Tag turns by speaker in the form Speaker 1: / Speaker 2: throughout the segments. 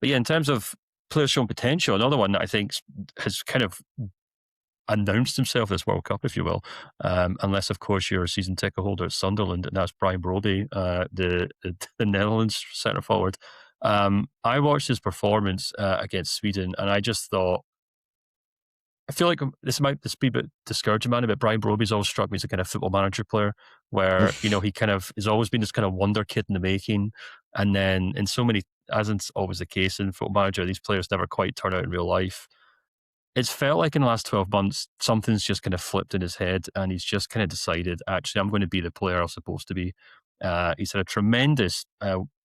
Speaker 1: But yeah, in terms of players showing potential, another one that I think has kind of announced himself this World Cup, if you will, unless of course you're a season ticket holder at Sunderland, and that's Brian Brobbey, the Netherlands centre forward. I watched his performance against Sweden, and I just thought, I feel like this might be a bit discouraging, man, but Brian Broby's always struck me as a kind of football manager player where, he kind of has always been this kind of wonder kid in the making. And then in so many, as is always the case in football manager, these players never quite turn out in real life. It's felt like in the last 12 months, something's just kind of flipped in his head and he's just kind of decided, actually, I'm going to be the player I'm supposed to be. He's had a tremendous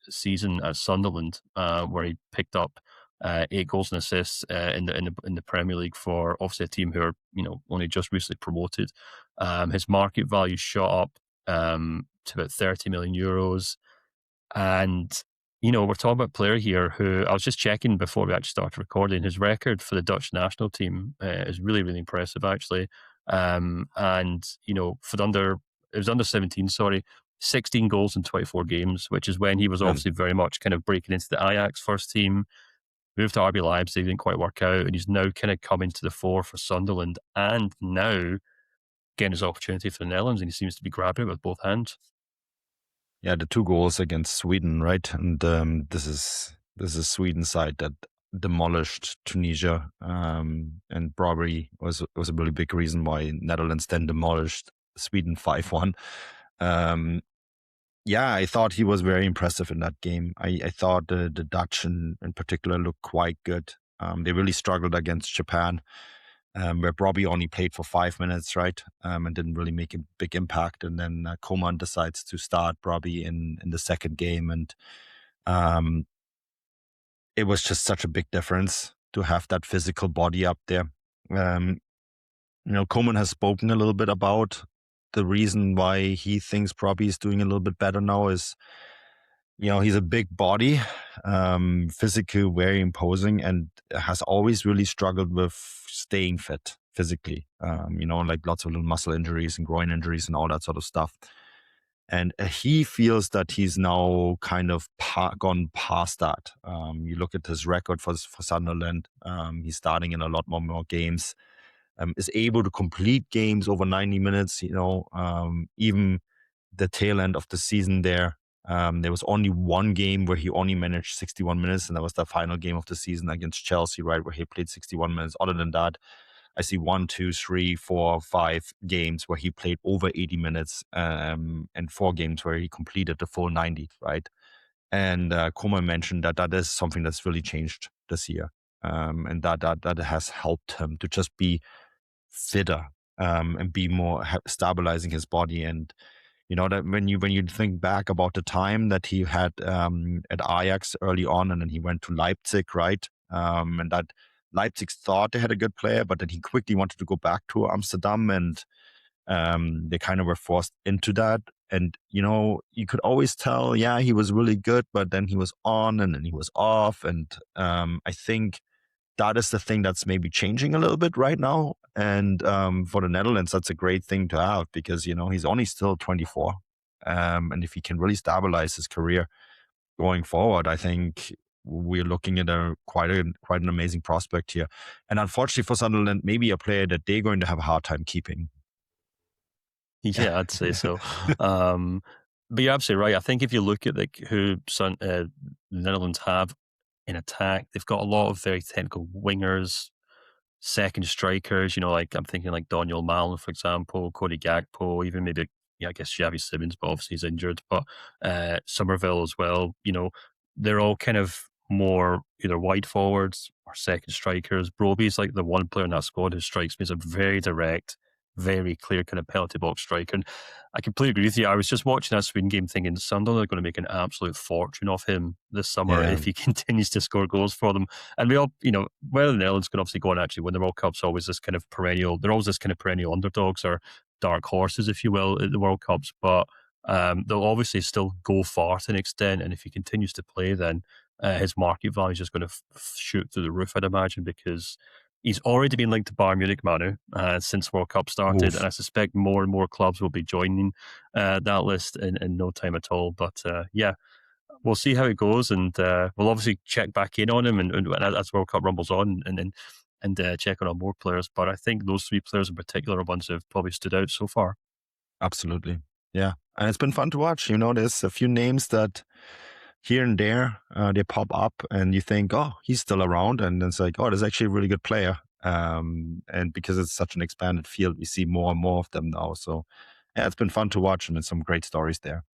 Speaker 1: season at Sunderland where he picked up 8 goals and assists in the Premier League for obviously a team who are only just recently promoted. His market value shot up to about 30 million euros, and we're talking about a player here who I was just checking before we actually started recording. His record for the Dutch national team is really, really impressive, actually. And for it was under 17, sorry. 16 goals in 24 games, which is when he was obviously very much kind of breaking into the Ajax first team. Moved to RB Leipzig, didn't quite work out, and he's now kind of coming to the fore for Sunderland, and now getting his opportunity for the Netherlands, and he seems to be grabbing it with both hands.
Speaker 2: Yeah, the 2 goals against Sweden, right? And this is Sweden's side that demolished Tunisia, and Brobbey was a really big reason why Netherlands then demolished Sweden 5-1. Yeah, I thought he was very impressive in that game. I thought the Dutch in particular looked quite good. They really struggled against Japan, where Brobbey only played for 5 minutes, right? And didn't really make a big impact. And then Koeman decides to start Brobbey in the second game. And it was just such a big difference to have that physical body up there. Koeman has spoken a little bit about the reason why he thinks Brobbey is doing a little bit better now is, he's a big body, physically very imposing, and has always really struggled with staying fit physically. Like lots of little muscle injuries and groin injuries and all that sort of stuff. And he feels that he's now kind of gone past that. You look at his record for Sunderland, he's starting in a lot more games. Is able to complete games over 90 minutes, even the tail end of the season there. There was only one game where he only managed 61 minutes, and that was the final game of the season against Chelsea, right, where he played 61 minutes. Other than that, I see 1, 2, 3, 4, 5 games where he played over 80 minutes, and 4 games where he completed the full 90, right? And Koeman mentioned that is something that's really changed this year, and that has helped him to just be fitter and be more stabilizing his body. And that when you think back about the time that he had at Ajax early on, and then he went to Leipzig, right? And that Leipzig thought they had a good player, but then he quickly wanted to go back to Amsterdam, and they kind of were forced into that. And you could always tell, yeah, he was really good, but then he was on and then he was off. And I think that is the thing that's maybe changing a little bit right now. And for the Netherlands, that's a great thing to have because, he's only still 24. And if he can really stabilize his career going forward, I think we're looking at quite an amazing prospect here. And unfortunately for Sunderland, maybe a player that they're going to have a hard time keeping.
Speaker 1: Yeah, I'd say so. But you're absolutely right. I think if you look at who the Netherlands have in attack, they've got a lot of very technical wingers, second strikers, like I'm thinking like Daniel Malen, for example, Cody Gakpo, even maybe, I guess Xavi Simons, but obviously he's injured, but Somerville as well. They're all kind of more either wide forwards or second strikers. Broby's like the one player in that squad who strikes me as a very direct, very clear kind of penalty box striker. And I completely agree with you. I was just watching that Sweden game thinking Sunderland are going to make an absolute fortune off him this summer if he continues to score goals for them. And we all, whether the Netherlands can obviously go and actually win the World Cup's always this kind of perennial, they're always this kind of perennial underdogs or dark horses, if you will, at the World Cups. But they'll obviously still go far to an extent. And if he continues to play, then his market value is just going to shoot through the roof, I'd imagine, because he's already been linked to Bayern Munich, Manu, since World Cup started. Oof. And I suspect more and more clubs will be joining that list in no time at all. But yeah, we'll see how it goes, and we'll obviously check back in on him, and as World Cup rumbles on, and check on more players. But I think those three players in particular are ones that have probably stood out so far.
Speaker 2: Absolutely. Yeah. And it's been fun to watch. There's a few names that here and there they pop up and you think, oh, he's still around. And it's like, oh, there's actually a really good player. And because it's such an expanded field, we see more and more of them now. So yeah, it's been fun to watch and there's some great stories there.